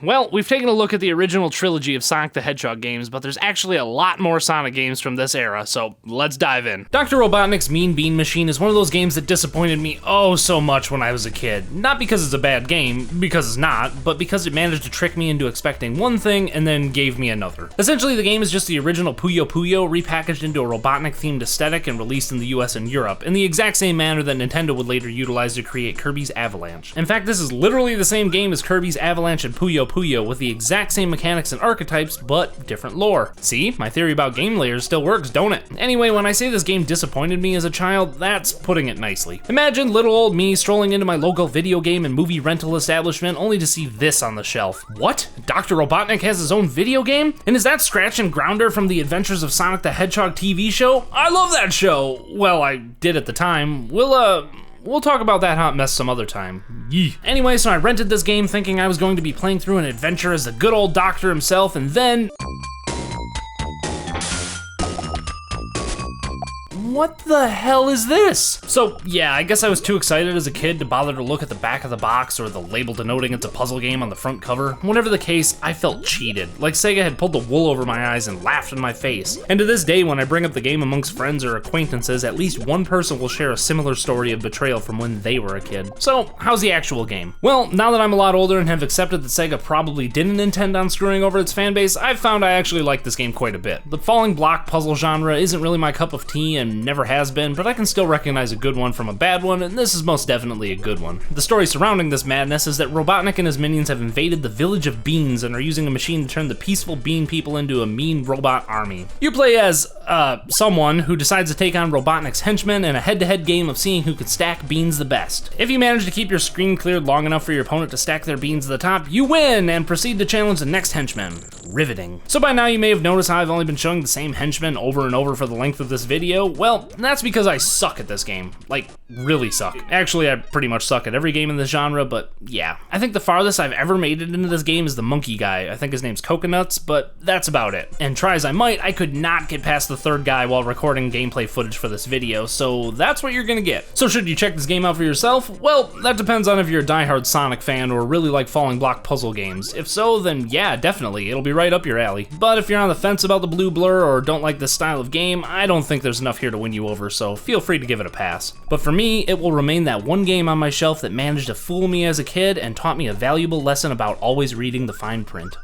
Well, we've taken a look at the original trilogy of Sonic the Hedgehog games, but there's actually a lot more Sonic games from this era, so let's dive in. Dr. Robotnik's Mean Bean Machine is one of those games that disappointed me oh so much when I was a kid. Not because it's a bad game, because it's not, but because it managed to trick me into expecting one thing and then gave me another. Essentially, the game is just the original Puyo Puyo repackaged into a Robotnik-themed aesthetic and released in the US and Europe, in the exact same manner that Nintendo would later utilize to create Kirby's Avalanche. In fact, this is literally the same game as Kirby's Avalanche and Puyo Puyo, with the exact same mechanics and archetypes, but different lore. See, my theory about game layers still works, don't it? Anyway, when I say this game disappointed me as a child, that's putting it nicely. Imagine little old me strolling into my local video game and movie rental establishment only to see this on the shelf. What? Dr. Robotnik has his own video game? And is that Scratch and Grounder from the Adventures of Sonic the Hedgehog TV show? I love that show! Well, I did at the time. We'll talk about that hot mess some other time. Yee. Anyway, so I rented this game thinking I was going to be playing through an adventure as the good old doctor himself, and then... What the hell is this? So yeah, I guess I was too excited as a kid to bother to look at the back of the box or the label denoting it's a puzzle game on the front cover. Whatever the case, I felt cheated, like Sega had pulled the wool over my eyes and laughed in my face. And to this day, when I bring up the game amongst friends or acquaintances, at least one person will share a similar story of betrayal from when they were a kid. So how's the actual game? Well, now that I'm a lot older and have accepted that Sega probably didn't intend on screwing over its fanbase, I've found I actually like this game quite a bit. The falling block puzzle genre isn't really my cup of tea and never has been, but I can still recognize a good one from a bad one, and this is most definitely a good one. The story surrounding this madness is that Robotnik and his minions have invaded the village of beans and are using a machine to turn the peaceful bean people into a mean robot army. You play as, someone who decides to take on Robotnik's henchmen in a head-to-head game of seeing who could stack beans the best. If you manage to keep your screen cleared long enough for your opponent to stack their beans to the top, you win and proceed to challenge the next henchman. Riveting. So by now you may have noticed how I've only been showing the same henchmen over and over for the length of this video. Well, that's because I suck at this game. Like, really suck. Actually, I pretty much suck at every game in this genre, but yeah. I think the farthest I've ever made it into this game is the monkey guy. I think his name's Coconuts, but that's about it. And try as I might, I could not get past the third guy while recording gameplay footage for this video, so that's what you're gonna get. So should you check this game out for yourself? Well, that depends on if you're a diehard Sonic fan or really like falling block puzzle games. If so, then yeah, definitely. It'll be right up your alley. But if you're on the fence about the blue blur or don't like this style of game, I don't think there's enough here to win you over, so feel free to give it a pass. But for me, it will remain that one game on my shelf that managed to fool me as a kid and taught me a valuable lesson about always reading the fine print.